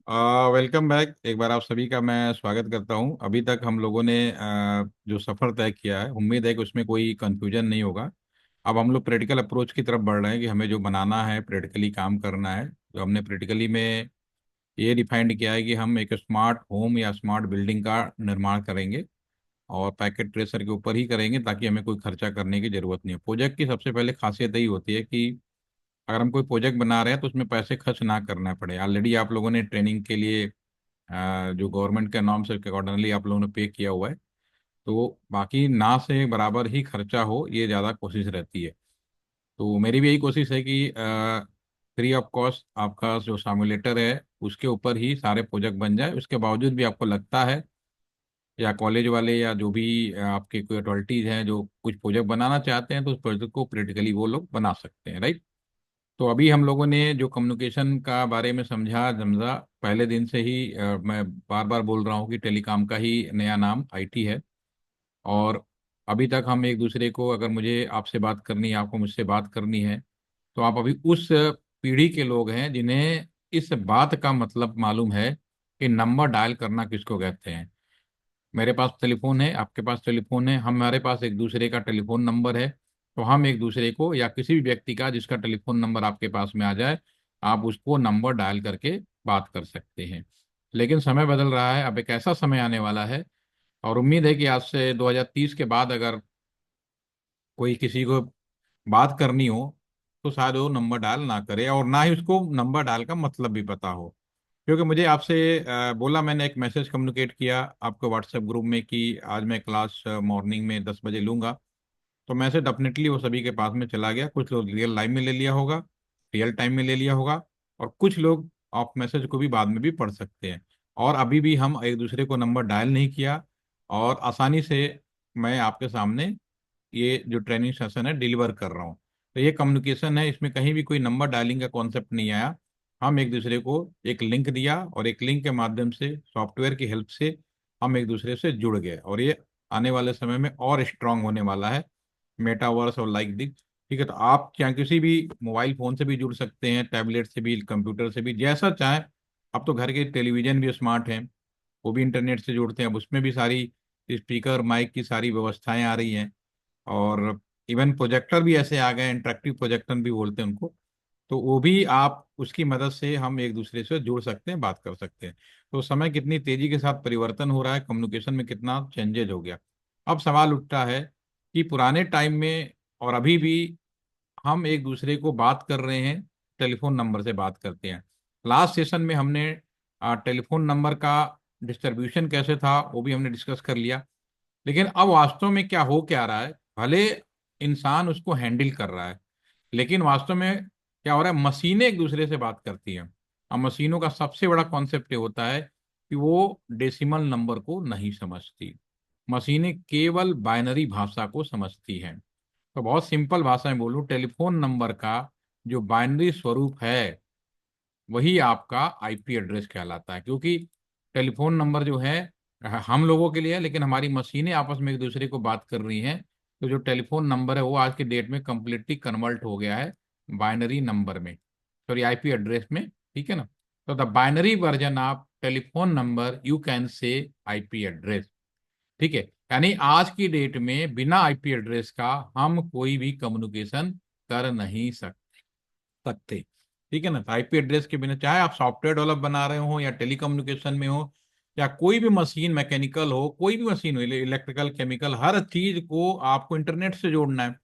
Welcome back. एक बार आप सभी का मैं स्वागत करता हूं। अभी तक हम लोगों ने जो सफ़र तय किया है, उम्मीद है कि उसमें कोई कंफ्यूजन नहीं होगा। अब हम लोग प्रैक्टिकल अप्रोच की तरफ बढ़ रहे हैं कि हमें जो बनाना है, प्रैक्टिकली काम करना है। जो हमने प्रैक्टिकली में ये डिफाइंड किया है कि हम एक स्मार्ट होम या स्मार्ट बिल्डिंग का निर्माण करेंगे, और पैकेट ट्रेसर के ऊपर ही करेंगे, ताकि हमें कोई खर्चा करने की ज़रूरत नहीं है। प्रोजेक्ट की सबसे पहले खासियत यही होती है कि अगर हम कोई प्रोजेक्ट बना रहे हैं तो उसमें पैसे खर्च ना करना पड़े। ऑलरेडी आप लोगों ने ट्रेनिंग के लिए जो गवर्नमेंट के नॉर्म्स के अकॉर्डिंगली आप लोगों ने पे किया हुआ है, तो बाकी ना से बराबर ही खर्चा हो, ये ज़्यादा कोशिश रहती है। तो मेरी भी यही कोशिश है कि फ्री ऑफ कॉस्ट आपका जो सिमुलेटर है उसके ऊपर ही सारे प्रोजेक्ट बन जाए। उसके बावजूद भी आपको लगता है, या कॉलेज वाले या जो भी आपके कोई अथॉरिटीज़ हैं जो कुछ प्रोजेक्ट बनाना चाहते हैं, तो उस प्रोजेक्ट को प्रैक्टिकली वो लोग बना सकते हैं, राइट। तो अभी हम लोगों ने जो कम्युनिकेशन का बारे में समझा समझा, पहले दिन से ही मैं बार बार बोल रहा हूँ कि टेलीकॉम का ही नया नाम आईटी है। और अभी तक हम एक दूसरे को, अगर मुझे आपसे बात करनी है, आपको मुझसे बात करनी है, तो आप अभी उस पीढ़ी के लोग हैं जिन्हें इस बात का मतलब मालूम है कि नंबर डायल करना किसको कहते हैं। मेरे पास टेलीफोन है, आपके पास टेलीफोन है, हमारे पास एक दूसरे का टेलीफोन नंबर है। तो हम एक दूसरे को, या किसी भी व्यक्ति का जिसका टेलीफोन नंबर आपके पास में आ जाए, आप उसको नंबर डायल करके बात कर सकते हैं। लेकिन समय बदल रहा है, अब एक ऐसा समय आने वाला है, और उम्मीद है कि आज से 2030 के बाद अगर कोई किसी को बात करनी हो, तो शायद वो नंबर डायल ना करे, और ना ही उसको नंबर डायल का मतलब भी पता हो। क्योंकि मुझे आपसे बोला, मैंने एक मैसेज कम्युनिकेट किया आपको व्हाट्सएप ग्रुप में कि आज मैं क्लास मॉर्निंग में 10 बजे लूंगा। तो मैसेज डेफिनेटली वो सभी के पास में चला गया। कुछ लोग रियल लाइव में ले लिया होगा, रियल टाइम में ले लिया होगा, और कुछ लोग ऑफ मैसेज को भी बाद में भी पढ़ सकते हैं। और अभी भी हम एक दूसरे को नंबर डायल नहीं किया, और आसानी से मैं आपके सामने ये जो ट्रेनिंग सेशन है डिलीवर कर रहा हूँ। तो ये कम्युनिकेशन है, इसमें कहीं भी कोई नंबर डायलिंग का कॉन्सेप्ट नहीं आया। हम एक दूसरे को एक लिंक दिया, और एक लिंक के माध्यम से, सॉफ्टवेयर की हेल्प से हम एक दूसरे से जुड़ गए, और ये आने वाले समय में और स्ट्रांग होने वाला है, मेटावर्स और लाइक दिस। ठीक है, तो आप चाहे किसी भी मोबाइल फ़ोन से भी जुड़ सकते हैं, टैबलेट से भी, कंप्यूटर से भी, जैसा चाहें। अब तो घर के टेलीविज़न भी स्मार्ट हैं, वो भी इंटरनेट से जुड़ते हैं। अब उसमें भी सारी स्पीकर माइक की सारी व्यवस्थाएं आ रही हैं, और इवन प्रोजेक्टर भी ऐसे आ गए, इंटरेक्टिव प्रोजेक्टर भी बोलते हैं उनको। तो वो भी आप, उसकी मदद से हम एक दूसरे से जुड़ सकते हैं, बात कर सकते हैं। तो समय कितनी तेजी के साथ परिवर्तन हो रहा है, कम्युनिकेशन में कितना चेंजेज हो गया। अब सवाल उठता है कि पुराने टाइम में और अभी भी हम एक दूसरे को बात कर रहे हैं, टेलीफोन नंबर से बात करते हैं। लास्ट सेशन में हमने टेलीफोन नंबर का डिस्ट्रीब्यूशन कैसे था वो भी हमने डिस्कस कर लिया। लेकिन अब वास्तव में क्या रहा है, भले इंसान उसको हैंडल कर रहा है, लेकिन वास्तव में क्या हो रहा है, मशीनें एक दूसरे से बात करती हैं। अब मशीनों का सबसे बड़ा कॉन्सेप्ट ये होता है कि वो डेसिमल नंबर को नहीं समझती। मशीनें केवल बाइनरी भाषा को समझती हैं। तो बहुत सिंपल भाषा में बोलूं, टेलीफोन नंबर का जो बाइनरी स्वरूप है, वही आपका आईपी एड्रेस कहलाता है। क्योंकि टेलीफोन नंबर जो है हम लोगों के लिए है, लेकिन हमारी मशीनें आपस में एक दूसरे को बात कर रही हैं। तो जो टेलीफोन नंबर है वो आज के डेट में कम्प्लीटली कन्वर्ट हो गया है बाइनरी नंबर में, सॉरी आईपी एड्रेस में। ठीक है ना। तो the binary version of telephone number you can say IP address. ठीक है, यानी आज की डेट में बिना आईपी एड्रेस का हम कोई भी कम्युनिकेशन कर नहीं सकते। ठीक है ना। तो आईपी एड्रेस के बिना, चाहे आप सॉफ्टवेयर डेवलप बना रहे हो, या टेलीकम्युनिकेशन में हो, या कोई भी मशीन, मैकेनिकल हो, कोई भी मशीन हो, इलेक्ट्रिकल, केमिकल, हर चीज को आपको इंटरनेट से जोड़ना है।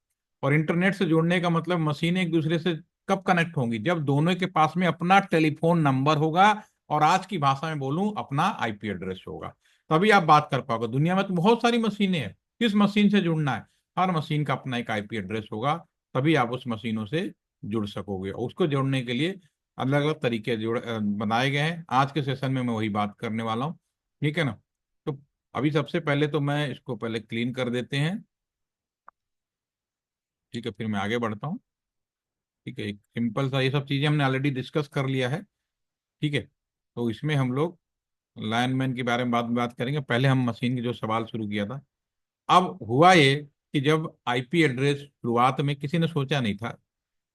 और इंटरनेट से जोड़ने का मतलब, मशीनें एक दूसरे से कब कनेक्ट होंगी, जब दोनों के पास में अपना टेलीफोन नंबर होगा, और आज की भाषा में बोलूं, अपना आईपी एड्रेस होगा। तभी आप बात कर पाओगे। दुनिया में तो बहुत सारी मशीनें हैं, किस मशीन से जुड़ना है, हर मशीन का अपना एक आईपी एड्रेस होगा। तभी आप उस मशीनों से जुड़ सकोगे, और उसको जोड़ने के लिए अलग अलग तरीके बनाए गए हैं। आज के सेशन में मैं वही बात करने वाला हूँ। ठीक है ना। तो अभी सबसे पहले तो मैं इसको पहले क्लीन कर देते हैं। ठीक है, फिर मैं आगे बढ़ता हूँ। ठीक है, एक सिंपल सा, ये सब चीजें हमने ऑलरेडी डिस्कस कर लिया है। ठीक है। तो इसमें हम लोग लाइनमैन के बारे में बात करेंगे। पहले हम मशीन की जो सवाल शुरू किया था। अब हुआ ये कि जब आईपी एड्रेस शुरुआत में किसी ने सोचा नहीं था,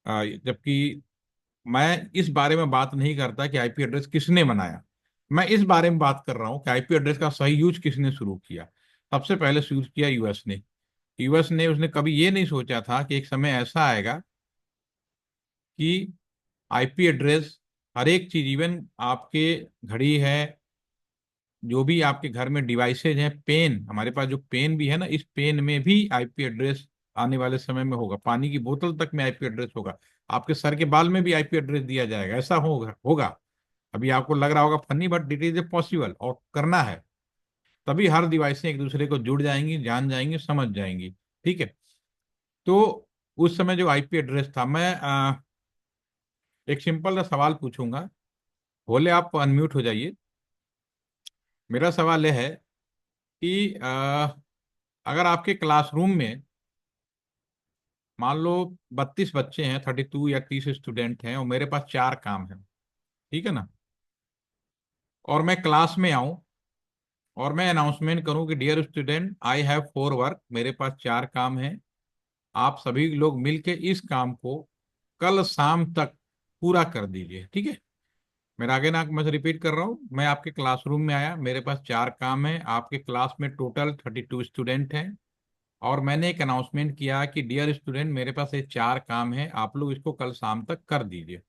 जबकि मैं इस बारे में बात नहीं करता कि आईपी एड्रेस किसने बनाया। मैं इस बारे में बात कर रहा हूँ कि आईपी एड्रेस का सही यूज किसने शुरू किया। सबसे पहले शुरू किया यूएस ने। यूएस ने उसने कभी ये नहीं सोचा था कि एक समय ऐसा आएगा कि आईपी एड्रेस हर एक चीज, इवन आपके घड़ी है, जो भी आपके घर में डिवाइसेज हैं, पेन, हमारे पास जो पेन भी है ना, इस पेन में भी आईपी एड्रेस आने वाले समय में होगा। पानी की बोतल तक में आईपी एड्रेस होगा। आपके सर के बाल में भी आईपी एड्रेस दिया जाएगा। ऐसा होगा होगा। अभी आपको लग रहा होगा funny, but it is a possible, और करना है। तभी हर डिवाइसें एक दूसरे को जुड़ जाएंगी, जान जाएंगी, समझ जाएंगी। ठीक है। तो उस समय जो आईपी एड्रेस था, मैं एक सिंपल सा सवाल पूछूंगा। बोले आप अनम्यूट हो जाइए। मेरा सवाल यह है कि अगर आपके क्लासरूम में मान लो 32 बच्चे हैं, 32 या 30 स्टूडेंट हैं, और मेरे पास चार काम है, ठीक है ना, और मैं क्लास में आऊं और मैं अनाउंसमेंट करूं कि dear student, I have four work, मेरे पास चार काम है, आप सभी लोग मिलके इस काम को कल शाम तक पूरा कर दीजिए। ठीक है। मेरा आगे ना, मैं रिपीट कर रहा हूँ, मैं आपके क्लासरूम में आया, मेरे पास चार काम है, आपके क्लास में टोटल 32 स्टूडेंट हैं, और मैंने एक अनाउंसमेंट किया कि डियर स्टूडेंट, मेरे पास ये चार काम है, आप लोग इसको कल शाम तक कर दीजिए।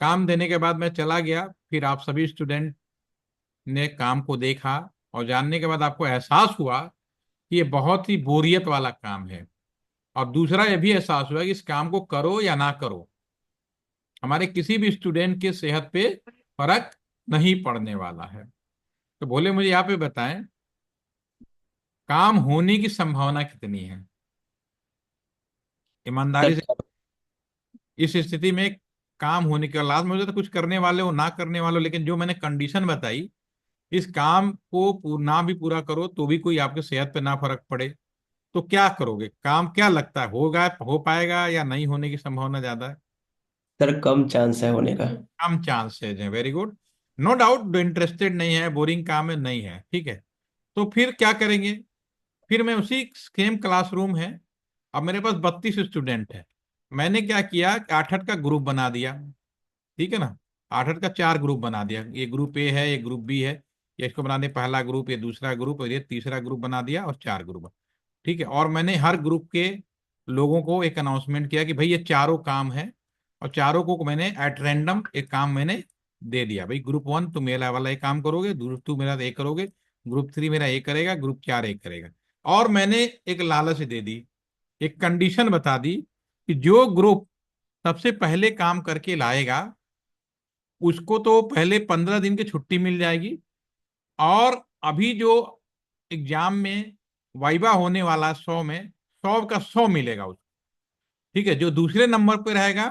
काम देने के बाद मैं चला गया, फिर आप सभी स्टूडेंट ने काम को देखा, और जानने के बाद आपको एहसास हुआ कि ये बहुत ही बोरियत वाला काम है। और दूसरा ये भी एहसास हुआ कि इस काम को करो या ना करो, हमारे किसी भी स्टूडेंट के सेहत पे फर्क नहीं पड़ने वाला है। तो बोले मुझे यहाँ पे बताएं, काम होने की संभावना कितनी है ईमानदारी सर से, इस स्थिति में काम होने के लास्ट में, मुझे तो कुछ करने वाले हो ना करने वाले हो, लेकिन जो मैंने कंडीशन बताई, इस काम को ना भी पूरा करो तो भी कोई आपके सेहत पे ना फर्क पड़े, तो क्या करोगे? काम क्या लगता है, होगा, हो पाएगा, या नहीं होने की संभावना ज्यादा है? सर कम चांस है होने का। कम चांसेज है, वेरी गुड। नो डाउट, जो इंटरेस्टेड नहीं है, बोरिंग काम है, नहीं है, ठीक है। तो फिर क्या करेंगे? फिर मैं उसी सेम क्लासरूम है, अब मेरे पास 32 स्टूडेंट है, मैंने क्या किया कि आठ आठ का ग्रुप बना दिया। ठीक है ना। आठ आठ का चार ग्रुप बना दिया, ये ग्रुप ए है, ये ग्रुप बी है, ये इसको बना दे पहला ग्रुप, ये दूसरा ग्रुप, और ये तीसरा ग्रुप बना दिया, और चार ग्रुप। ठीक है। और मैंने हर ग्रुप के लोगों को एक अनाउंसमेंट किया कि भाई ये चारों काम है, और चारों को मैंने एट रैंडम एक काम मैंने दे दिया। भाई ग्रुप वन तुम मेरा वाला एक काम करोगे, ग्रुप टू मेरा एक करोगे, ग्रुप थ्री मेरा एक करेगा, ग्रुप चार एक करेगा। और मैंने एक लालच दे दी, एक कंडीशन बता दी कि जो ग्रुप सबसे पहले काम करके लाएगा, उसको तो पहले 15 दिन की छुट्टी मिल जाएगी, और अभी जो एग्जाम में वाइवा होने वाला 100 में 100 का 100 मिलेगा उसको। ठीक है। जो दूसरे नंबर पे रहेगा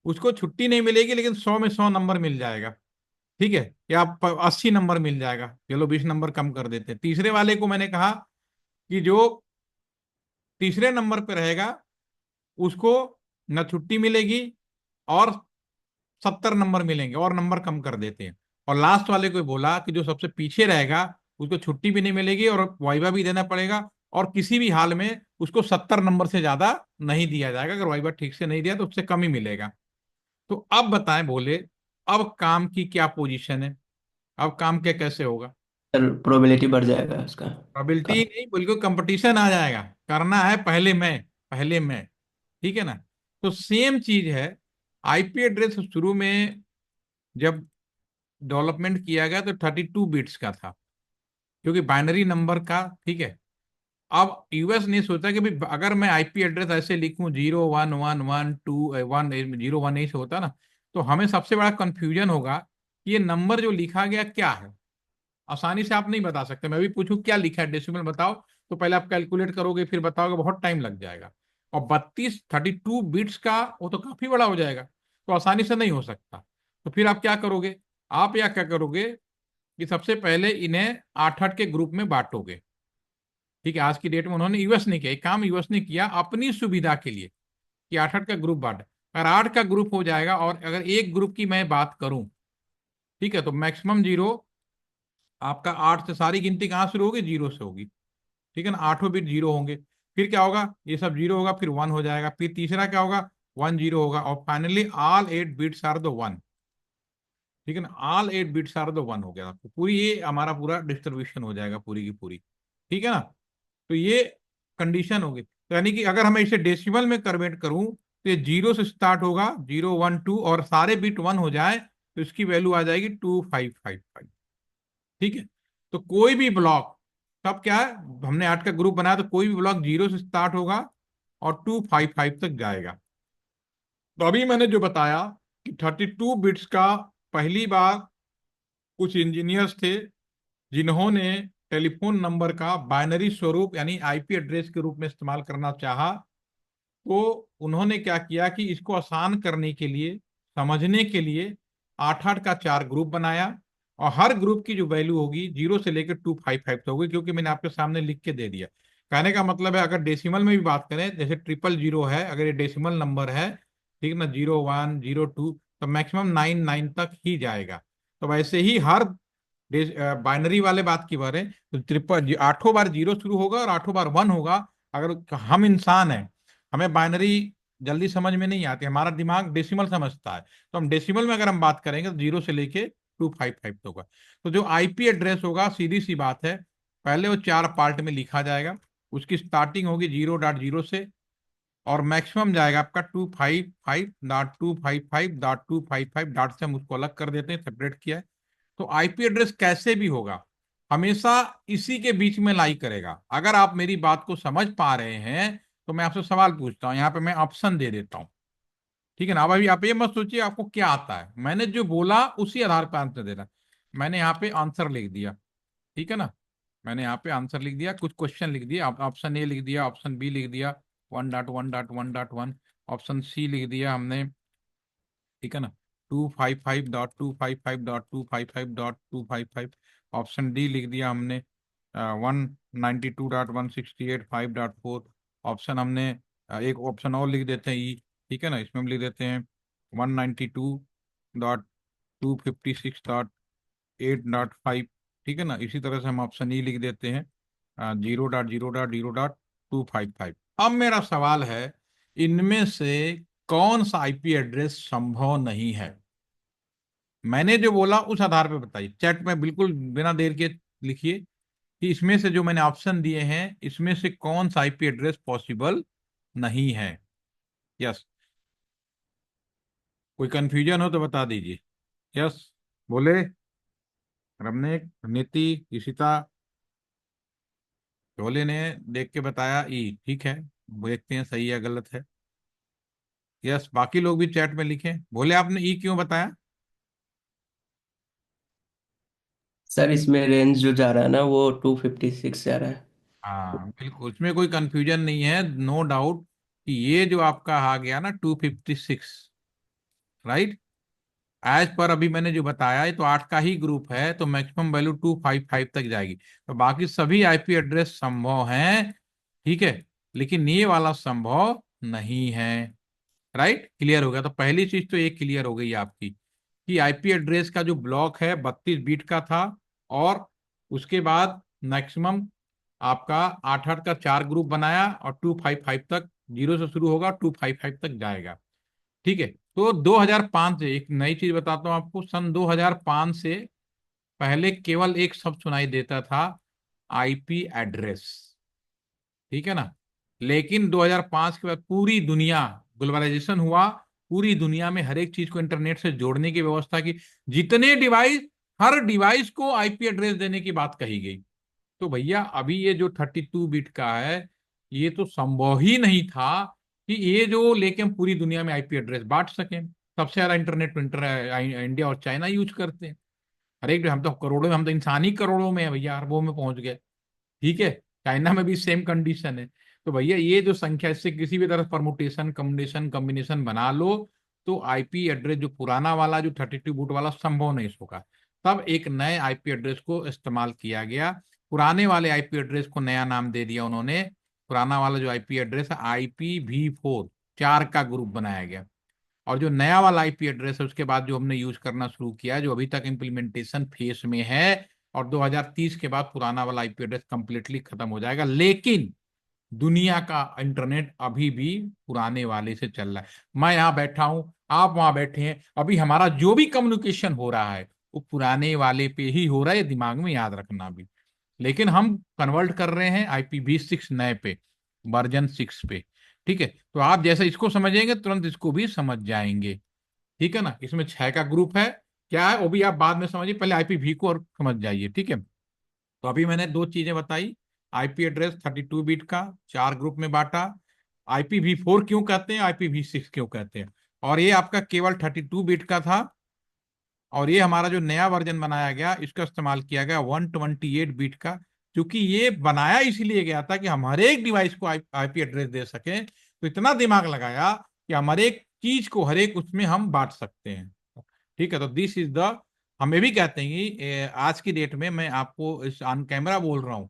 उसको छुट्टी नहीं मिलेगी, लेकिन 100 में 100 नंबर मिल जाएगा। ठीक है। या 80 नंबर मिल जाएगा, चलो 20 नंबर कम कर देते हैं। तीसरे वाले को मैंने कहा कि जो तीसरे नंबर पे रहेगा उसको न छुट्टी मिलेगी, और 70 नंबर मिलेंगे, और नंबर कम कर देते हैं। और लास्ट वाले को बोला कि जो सबसे पीछे रहेगा उसको छुट्टी भी नहीं मिलेगी, और वाइवा भी देना पड़ेगा, और किसी भी हाल में उसको 70 नंबर से ज्यादा नहीं दिया जाएगा, अगर वाइवा ठीक से नहीं दिया तो उससे कम ही मिलेगा। तो अब बताएं, बोले अब काम की क्या पोजीशन है, अब काम क्या कैसे होगा? सर प्रोबेबिलिटी बढ़ जाएगा उसका। प्रोबेबिलिटी काम। नहीं, बिल्कुल कंपटीशन आ जाएगा, करना है पहले मैं, पहले मैं। ठीक है ना। तो सेम चीज है, आईपी एड्रेस शुरू में जब डेवलपमेंट किया गया तो 32 बिट्स का था, क्योंकि बाइनरी नंबर का। ठीक है। अब यूएस ने सोचा कि भाई अगर मैं आईपी एड्रेस ऐसे लिखूं 01112 1 0 1 से होता ना, तो हमें सबसे बड़ा कंफ्यूजन होगा कि ये नंबर जो लिखा गया क्या है। आसानी से आप नहीं बता सकते, मैं भी पूछूं क्या लिखा है डेसिमल बताओ, तो पहले आप कैलकुलेट करोगे फिर बताओगे, बहुत टाइम लग जाएगा। और 32 बिट्स का वो तो काफी बड़ा हो जाएगा, तो आसानी से नहीं हो सकता। तो फिर आप क्या करोगे? आप या क्या करोगे कि सबसे पहले इन्हें आठ आठ के ग्रुप में बांटोगे। ठीक है। आज की डेट में उन्होंने यूएस ने किया एक काम, यूएस ने किया अपनी सुविधा के लिए कि आठ आठ का ग्रुप बांटा। अगर आठ का ग्रुप हो जाएगा, और अगर एक ग्रुप की मैं बात करूं, ठीक है, तो मैक्सिमम जीरो आपका, आठ से सारी गिनती कहाँ शुरू होगी? जीरो से होगी। ठीक है ना। आठों बिट जीरो होंगे, फिर क्या होगा? ये सब जीरो होगा, फिर वन हो जाएगा, फिर तीसरा क्या होगा? वन जीरो होगा, और finally all 8 bits are the one. ठीक है ना, all 8 bits are the one हो गया, तो पूरी ये हमारा पूरा डिस्ट्रीब्यूशन हो जाएगा पूरी की पूरी। ठीक है ना, तो ये कंडीशन होगी। तो यानी कि अगर मैं इसे डेसिमल में कन्वर्ट करूं तो ये 0 से स्टार्ट होगा, 0 1 2, और सारे बिट 1 हो जाए तो इसकी वैल्यू आ जाएगी 2555। ठीक है, तो कोई भी ब्लॉक, तब क्या है, हमने 8 का ग्रुप बनाया तो कोई भी ब्लॉक 0 से स्टार्ट होगा और 255 तक जाएगा। तो अभी मैंने जो बताया कि 32 बिट्स का पहली बार कुछ इंजीनियर्स थे जिन्होंने टेलीफोन नंबर का बाइनरी स्वरूप यानी आईपी एड्रेस के रूप में इस्तेमाल करना चाहा, तो उन्होंने क्या किया कि इसको आसान करने के लिए, समझने के लिए 8 8 का 4 ग्रुप बनाया, और हर ग्रुप की जो वैल्यू होगी 0 से लेकर 255 तक होगी, क्योंकि मैंने आपके सामने लिख के दे दिया। कहने का मतलब है, अगर डेसिमल में भी बात करें, जैसे 000 है, अगर ये डेसिमल नंबर है, ठीक ना, 01 02, तो मैक्सिमम 99 तक ही जाएगा। तो वैसे ही हर बाइनरी वाले बात की बात है, तो ट्रिपल 8 बार 0 शुरू होगा और 8 बार 1 होगा। अगर हम इंसान हैं, हमें बाइनरी जल्दी समझ में नहीं आती, हमारा दिमाग डेसिमल समझता है, तो हम डेसिमल में अगर हम बात करेंगे तो 0 से लेके 255 तक होगा। तो जो आईपी एड्रेस होगा, सीधी सी बात है, पहले वो 4 पार्ट में लिखा जाएगा। उसकी स्टार्टिंग होगी 0.0 से, और मैक्सिमम जाएगा आपका 255.255.255 से, हम उसको अलग कर देते हैं, सेपरेट किया है। तो आईपी एड्रेस कैसे भी होगा, हमेशा इसी के बीच में लाई करेगा। अगर आप मेरी बात को समझ पा रहे हैं तो मैं आपसे सवाल पूछता हूं, यहाँ पे मैं ऑप्शन दे देता हूँ। ठीक है ना, अब अभी आप ये मत सोचिए आपको क्या आता है, मैंने जो बोला उसी आधार पर आंसर देना। मैंने यहाँ पे आंसर लिख दिया, ठीक है ना, मैंने यहाँ पे आंसर लिख दिया, कुछ क्वेश्चन लिख दिया, ऑप्शन ए लिख दिया, ऑप्शन बी लिख दिया, 1.1.1.1, ऑप्शन सी लिख दिया हमने, ठीक है ना, 255.255.255.255, ऑप्शन डी लिख दिया हमने 192.168.5.4, ऑप्शन हमने एक ऑप्शन और लिख देते हैं ई, ठीक है ना, इसमें हम लिख देते हैं 192.256.8.5, ठीक है ना, इसी तरह से हम ऑप्शन ई लिख देते हैं 0.0.0.255। अब मेरा सवाल है, इनमें से कौन सा आईपी एड्रेस संभव नहीं है? मैंने जो बोला उस आधार पे बताइए, चैट में बिल्कुल बिना देर के लिखिए कि इसमें से जो मैंने ऑप्शन दिए हैं, इसमें से कौन सा आईपी एड्रेस पॉसिबल नहीं है। यस, कोई कंफ्यूजन हो तो बता दीजिए। यस, बोले, रमनेक, नीति, इशिता, ढोले ने देख के बताया ई, ठीक है, देखते हैं सही है गलत है। यस, बाकी लोग भी चैट में लिखें, बोले आपने ई क्यों बताया? सर इसमें रेंज जो जा रहा है ना वो 256 जा रहा है। हाँ बिल्कुल, उसमें कोई कंफ्यूजन नहीं है, नो डाउट कि ये जो आपका आ गया ना 256, राइट, एज पर अभी मैंने जो बताया है, तो 8 का ही ग्रुप है, तो मैक्सिमम वैल्यू 255 तक जाएगी। तो बाकी सभी आईपी एड्रेस संभव हैं, ठीक है, लेकिन ये वाला संभव नहीं है। राइट, क्लियर हो गया? तो पहली चीज तो ये क्लियर हो गई आपकी कि आईपी एड्रेस का जो ब्लॉक है 32 बिट का था, और उसके बाद मैक्सिमम आपका 8 8 का 4 ग्रुप बनाया, और 255 तक, 0 से शुरू होगा, 255 तक जाएगा। ठीक है, तो 2005 से, एक नई चीज बताता हूँ आपको, सन 2005 से पहले केवल एक शब्द सुनाई देता था, आईपी एड्रेस, ठीक है ना, लेकिन 2005 के बाद पूरी दुनिया, ग्लोबलाइजेशन हुआ, पूरी दुनिया में हर एक चीज को इंटरनेट से जोड़ने की व्यवस्था की, जितने डिवाइस, हर डिवाइस को आईपी एड्रेस देने की बात कही गई। तो भैया अभी ये जो 32 बिट का है, ये तो संभव ही नहीं था कि ये जो लेके हम पूरी दुनिया में आईपी एड्रेस बांट सकें। सबसे ज्यादा इंटरनेट तो इंडिया और चाइना यूज करते हैं, हर एक, हम तो करोड़ों, हम तो इंसान ही करोड़ों में है भैया, अरबों में पहुंच गए। ठीक है, चाइना में भी सेम कंडीशन है। तो भैया ये जो संख्या, इससे किसी भी तरह परमुटेशन, कम्बिनेशन कम्बिनेशन बना लो, तो आईपी एड्रेस जो पुराना वाला, जो 32 बिट वाला, संभव नहीं होगा। तब एक नए आईपी एड्रेस को इस्तेमाल किया गया, पुराने वाले आईपी एड्रेस को नया नाम दे दिया उन्होंने। पुराना वाला जो आईपी एड्रेस है, IPv4, 4 का ग्रुप बनाया गया। और जो नया वाला आईपी एड्रेस है, उसके बाद जो हमने यूज करना शुरू किया है, जो अभी तक इम्प्लीमेंटेशन फेस में है, और 2030 के बाद पुराना वाला आईपी एड्रेस कंप्लीटली खत्म हो जाएगा। लेकिन दुनिया का इंटरनेट अभी भी पुराने वाले से चल रहा है। मैं यहाँ बैठा हूँ, आप वहां बैठे हैं, अभी हमारा जो भी कम्युनिकेशन हो रहा है वो पुराने वाले पे ही हो रहा है, ये दिमाग में याद रखना भी। लेकिन हम कन्वर्ट कर रहे हैं IPv6 नए पे, वर्जन 6 पे। ठीक है, तो आप जैसे इसको समझेंगे तुरंत इसको भी समझ जाएंगे। ठीक है ना, इसमें 6 का ग्रुप है, क्या है वो भी आप बाद में समझिए, पहले IPv को और समझ जाइए। ठीक है, तो अभी मैंने दो चीजें बताई। IP एड्रेस 32 बिट का, 4 ग्रुप में बांटा। IPv4 क्यों कहते हैं, IPv6 क्यों कहते हैं, और ये आपका केवल 32 बिट का था। और ये हमारा जो नया वर्जन बनाया गया इसका इस्तेमाल किया गया 128 बिट का, क्योंकि ये बनाया इसलिए गया था कि हम हर एक डिवाइस को IP एड्रेस दे सकें। तो इतना दिमाग लगाया कि हम हर एक चीज को हर एक उसमें हम बांट सकते हैं। ठीक है, तो दिस इज द, हम ये भी कहते हैं कि आज की डेट में मैं आपको इस ऑन कैमरा बोल रहा हूँ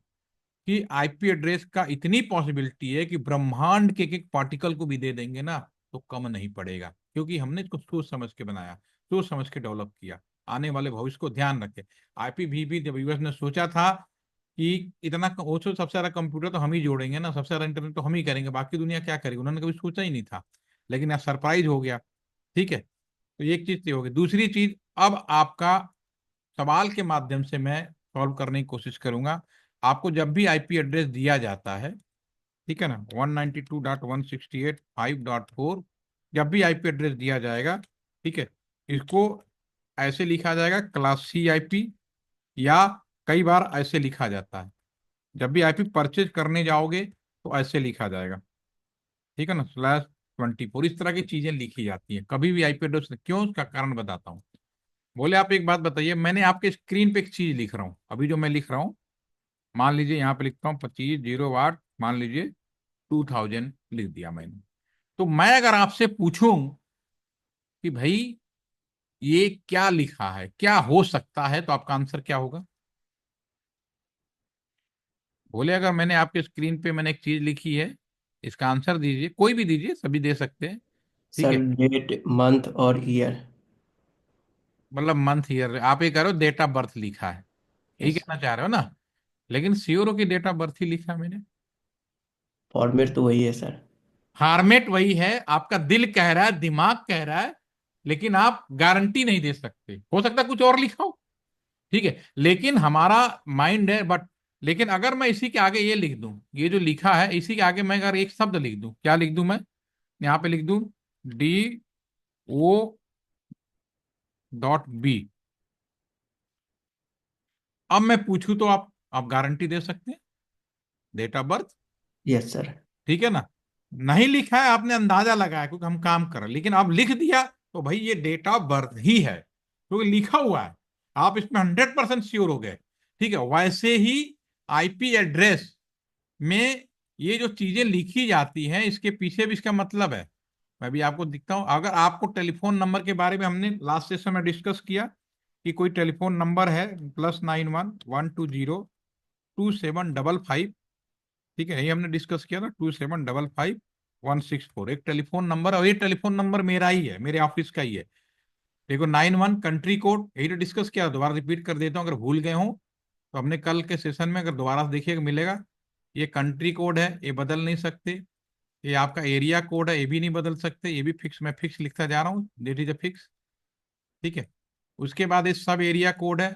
कि IP एड्रेस का इतनी पॉसिबिलिटी है कि ब्रह्मांड के एक पार्टिकल को भी दे देंगे ना तो कम नहीं पड़ेगा, क्योंकि हमने इसको सोच समझ के बनाया, सोच समझ के डेवलप किया। आने वाले भविष्य को ध्यान रखे। IPv भी जब यूएस ने सोचा था कि इतना वो तो सबसे ज्यादा कंप्यूटर तो हम ही जोड़ेंगे ना, सबसे ज्यादा इंटरनेट तो हम ही करेंगे, बाकी दुनिया क्या करेगी, उन्होंने कभी सोचा ही नहीं था। लेकिन यहाँ सरप्राइज हो गया। ठीक है, तो एक चीज तो होगी। दूसरी चीज, अब आपका सवाल के माध्यम से मैं सॉल्व करने की कोशिश करूंगा। आपको जब भी IP एड्रेस दिया जाता है, ठीक है ना, 192.168.5.4, जब भी IP एड्रेस दिया जाएगा, ठीक है, इसको ऐसे लिखा जाएगा क्लास C IP, या कई बार ऐसे लिखा जाता है। जब भी IP परचेज करने जाओगे तो ऐसे लिखा जाएगा। ठीक है ना, /24, इस तरह की चीजें लिखी जाती हैं कभी भी IP एड्रेस। क्यों, उसका कारण बताता हूँ। बोले आप एक बात बताइए, मैंने आपके स्क्रीन पे एक चीज लिख रहा हूँ, अभी जो मैं लिख रहा हूँ, मान लीजिए यहाँ पे लिखता हूँ 25 0 वाट, मान लीजिए 2000 लिख दिया मैंने। तो मैं अगर आपसे पूछूं कि भाई ये क्या लिखा है, क्या हो सकता है, तो आपका आंसर क्या होगा? बोले अगर मैंने आपके स्क्रीन पे मैंने एक चीज लिखी है, इसका आंसर दीजिए, कोई भी दीजिए, सभी दे सकते हैं। ठीक सर है, डेट मंथ और ईयर। मतलब मंथ ईयर, आप ये करो डेट ऑफ बर्थ लिखा है, यही यस। कहना चाह रहे हो ना? लेकिन श्योर हो कि डेट ऑफ बर्थ ही लिखा है मैंने? फॉर्मेट तो वही है सर। फॉर्मेट वही है, आपका दिल कह रहा है, दिमाग कह रहा है, लेकिन आप गारंटी नहीं दे सकते, हो सकता है कुछ और लिखा हो। ठीक है, लेकिन हमारा माइंड है बट, लेकिन अगर मैं इसी के आगे ये लिख दूं, ये जो लिखा है इसी के आगे मैं अगर एक शब्द लिख दूं, क्या लिख दूं मैं? यहाँ पे लिख दूं DO.B। अब मैं पूछूं तो आप गारंटी दे सकते हैं date of birth? Yes sir. ठीक है ना, नहीं लिखा है आपने अंदाजा लगाया क्योंकि हम काम कर रहे हैं, लेकिन अब लिख दिया तो भाई ये डेट ऑफ बर्थ ही है क्योंकि लिखा हुआ है, आप इसमें 100% श्योर हो गए। ठीक है, वैसे ही IP एड्रेस में ये जो चीजें लिखी जाती हैं इसके पीछे भी इसका मतलब है। मैं भी आपको दिखता हूं, अगर आपको टेलीफोन नंबर के बारे में हमने लास्ट सेशन में डिस्कस किया कि कोई टेलीफोन नंबर है +91 120 2755, ठीक है, ये हमने डिस्कस किया था 2755 164, एक टेलीफोन नंबर, और ये टेलीफोन नंबर मेरा ही है, मेरे ऑफिस का ही है। देखो 91 कंट्री कोड, यही तो डिस्कस किया, दोबारा रिपीट कर देता हूँ अगर भूल गए हो तो। हमने कल के सेशन में अगर दोबारा से देखिएगा मिलेगा, ये कंट्री कोड है, ये बदल नहीं सकते। ये आपका एरिया कोड है, ये भी नहीं बदल सकते, ये भी फिक्स, मैं फिक्स लिखता जा रहा हूँ, डेट इज अ फिक्स। ठीक है, उसके बाद ये सब एरिया कोड है।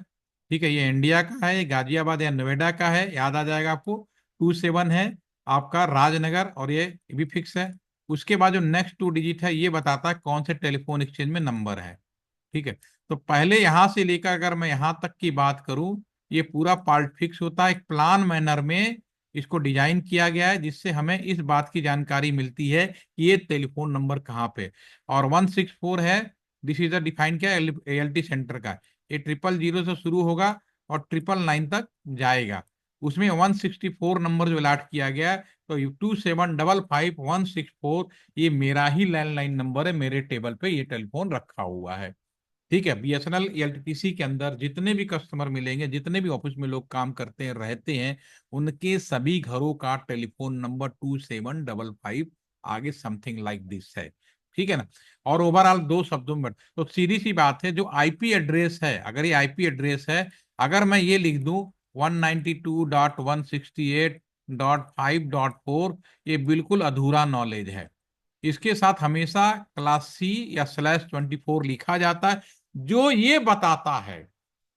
ठीक है, ये इंडिया का है, ये गाजियाबाद या नोएडा का है, याद आ जाएगा आपको। 27 है आपका राजनगर, और ये भी फिक्स है। उसके बाद जो नेक्स्ट 2 डिजिट है ये बताता है कौन से टेलीफोन एक्सचेंज में नंबर है। ठीक है, तो पहले यहां से लेकर अगर मैं यहां तक की बात करूं, ये पूरा पार्ट फिक्स होता है, एक प्लान मैनर में इसको डिजाइन किया गया है जिससे हमें इस बात की जानकारी मिलती है कि ये टेलीफोन नंबर कहाँ पे। और 164 है, दिस इज द डिफाइन क्या ALT सेंटर का, ये 000 से शुरू होगा और 999 तक जाएगा। उसमें 164 नंबर जो अलॉट किया गया है, तो 2755 164, ये मेरा ही लैंडलाइन नंबर है, मेरे टेबल पे ये टेलीफोन रखा हुआ है। ठीक है, BSNL LTTC के अंदर जितने भी कस्टमर मिलेंगे, जितने भी ऑफिस में लोग काम करते हैं रहते हैं, उनके सभी घरों का टेलीफोन नंबर 2755 आगे समथिंग लाइक दिस है। ठीक है ना, और ओवरऑल दो शब्दों में, तो सीधी सी बात है, जो IP एड्रेस है, अगर ये IP एड्रेस है, अगर मैं ये लिख दूं 192.168.5.4, ये बिल्कुल अधूरा नॉलेज है। इसके साथ हमेशा क्लास सी या /24 लिखा जाता है, जो ये बताता है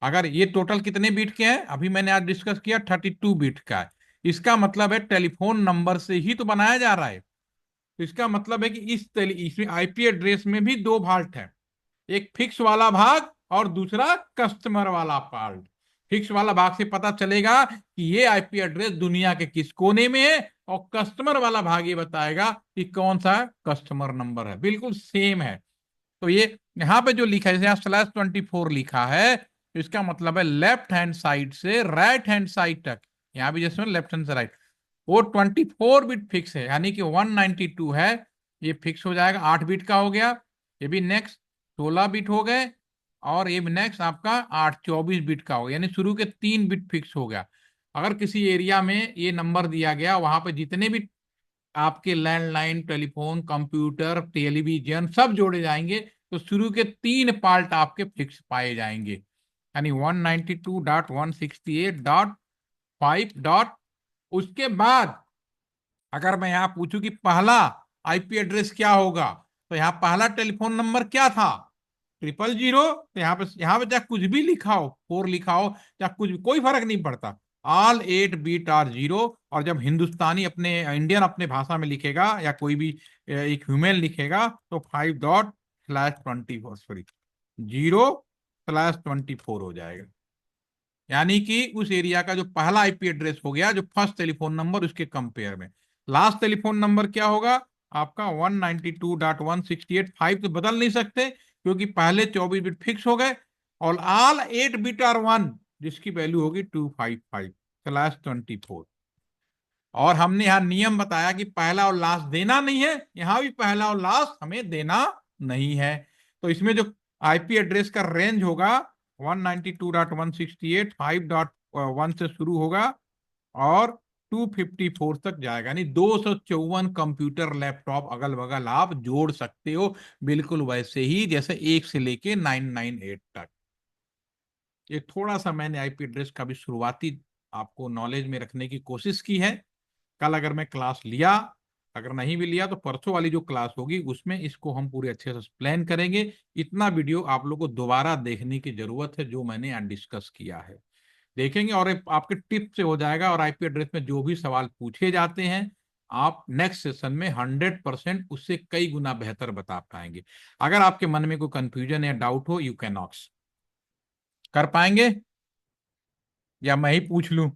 अगर ये टोटल कितने बीट के हैं, अभी मैंने आज डिस्कस किया 32 बीट का है। इसका मतलब है टेलीफोन नंबर से ही तो बनाया जा रहा है। तो इसका मतलब है कि इसमें आईपी एड्रेस में भी दो भाग है, एक फिक्स वाला भाग और दूसरा कस्टमर वाला पार्ट। फिक्स वाला भाग से पता चलेगा कि ये आईपी एड्रेस दुनिया के किस कोने में है, और कस्टमर वाला भाग ये बताएगा कि कौन सा कस्टमर नंबर है। बिल्कुल सेम है। तो ये यहाँ पे जो लिखा है, जैसे यहाँ /24 लिखा है, तो इसका मतलब है लेफ्ट हैंड साइड से राइट हैंड साइड तक, यहाँ भी जैसे लेफ्ट हैंड से राइट, वो 24 बिट फिक्स है, यानी कि 192 है, ये फिक्स हो जाएगा, 8 बिट का हो गया। ये भी नेक्स्ट 16 बिट हो गए, और ये भी नेक्स्ट आपका 24 बिट का हो गया, यानी शुरू के 3 बिट फिक्स हो गया। अगर किसी एरिया में ये नंबर दिया गया, वहां पे जितने भी आपके लैंडलाइन, टेलीफोन, कंप्यूटर, टेलीविजन सब जोड़े जाएंगे, तो शुरू के 3 पार्ट आपके फिक्स पाए जाएंगे, यानी 192.168.5. उसके बाद अगर मैं यहाँ पूछूं कि पहला आईपी एड्रेस क्या होगा, तो यहाँ पहला टेलीफोन नंबर क्या था, 000। तो यहाँ पे चाहे कुछ भी लिखा हो, 4 लिखा हो, चाहे कुछ भी, कोई फर्क नहीं पड़ता, ऑल 8 बीट आर 0। और जब हिंदुस्तानी अपने इंडियन अपने भाषा में लिखेगा, या कोई भी एक ह्यूमन लिखेगा, तो 5./24, सॉरी 0/24 हो जाएगा। यानी कि उस एरिया का जो पहला आईपी एड्रेस हो गया, जो फर्स्ट टेलीफोन नंबर, उसके कंपेयर में लास्ट टेलीफोन नंबर क्या होगा आपका, 192.168.5। तो बदल नहीं सकते, क्योंकि पहले 24 बिट फिक्स हो गए, और ऑल 8 बिट आर 1, जिसकी वैल्यू होगी 255/24। और हमने यहाँ नियम बताया कि पहला और लास्ट देना नहीं है, यहाँ भी पहला और लास्ट हमें देना नहीं है। तो इसमें जो आईपी एड्रेस का रेंज होगा, 192.168.5.1 से शुरू होगा, और 254 तक जाएगा, यानी 254 कंप्यूटर लैपटॉप अगल बगल आप जोड़ सकते हो, बिल्कुल वैसे ही जैसे 1 से लेके 998 तक। ये थोड़ा सा मैंने आईपी एड्रेस का भी शुरुआती आपको नॉलेज में रखने की कोशिश की है। कल अगर मैं क्लास लिया, अगर नहीं भी लिया, तो परसों वाली जो क्लास होगी उसमें इसको हम पूरे अच्छे से एक्सप्लेन करेंगे। इतना वीडियो आप लोग को दोबारा देखने की जरूरत है, जो मैंने यहाँ डिस्कस किया है देखेंगे, और आपके टिप से हो जाएगा। और आईपी एड्रेस में जो भी सवाल पूछे जाते हैं, आप नेक्स्ट सेशन में 100% उससे कई गुना बेहतर बता पाएंगे। अगर आपके मन में कोई कंफ्यूजन या डाउट हो, यू कैन आस्क। कर पाएंगे, या मैं ही पूछ लूं?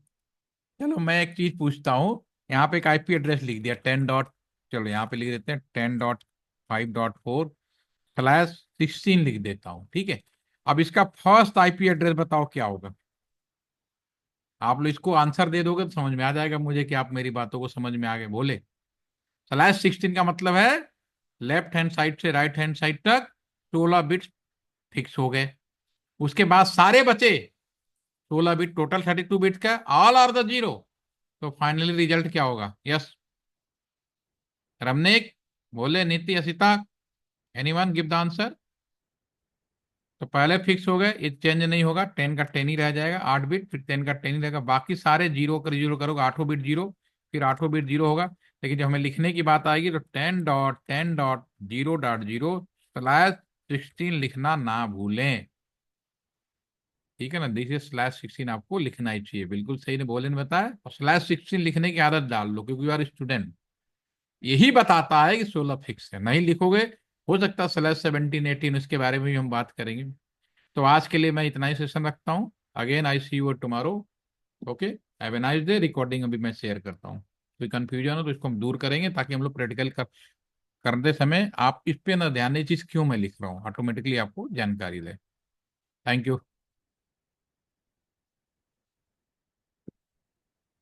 चलो मैं एक चीज पूछता हूँ। यहाँ पे एक आईपी एड्रेस लिख दिया 10 डॉट, चलो यहाँ पे लिख देते हैं 10.5.4/16 लिख देता हूँ, ठीक है। अब इसका फर्स्ट आईपी एड्रेस बताओ क्या होगा। आप लोग इसको आंसर दे दोगे तो समझ में आ जाएगा मुझे कि आप मेरी बातों को समझ में आ गए। बोले, /16 का मतलब है लेफ्ट हैंड साइड से राइट हैंड साइड तक 16 बिट फिक्स हो गए। उसके बाद सारे बचे 16 बिट, टोटल 32 बिट का, ऑल आर द जीरो। तो फाइनली रिजल्ट क्या होगा? यस, रमनेक, बोले, नीति, Asita, anyone give the answer. तो पहले फिक्स हो गए, ये चेंज नहीं होगा, 10 का 10 ही रह जाएगा, 8 बिट, फिर 10 का 10 ही रहेगा, बाकी सारे जीरो कर जीरो करोगे, 8 बिट जीरो, फिर 8 बिट जीरो होगा। लेकिन जब हमें लिखने की बात आएगी, तो 10.10.0.0/16 लिखना ना भूलें, ठीक है ना। दिस इज /16 आपको लिखना ही चाहिए, बिल्कुल सही ने बोले ने बताया। और /16 लिखने की आदत डाल लो, क्योंकि यू आर स्टूडेंट। यही बताता है कि 16 फिक्स है, नहीं लिखोगे हो सकता है /17 18, उसके बारे में भी हम बात करेंगे। तो आज के लिए मैं इतना ही सेशन रखता हूँ। Again I see you tomorrow. Okay, have a nice day. Recording अभी मैं शेयर करता हूँ। कोई कंफ्यूजन हो तो इसको हम दूर करेंगे, ताकि हम लोग प्रैक्टिकल करते समय आप इस पे ना ध्यान दें, चीज क्यों मैं लिख रहा हूँ, ऑटोमेटिकली आपको जानकारी दे। Thank you.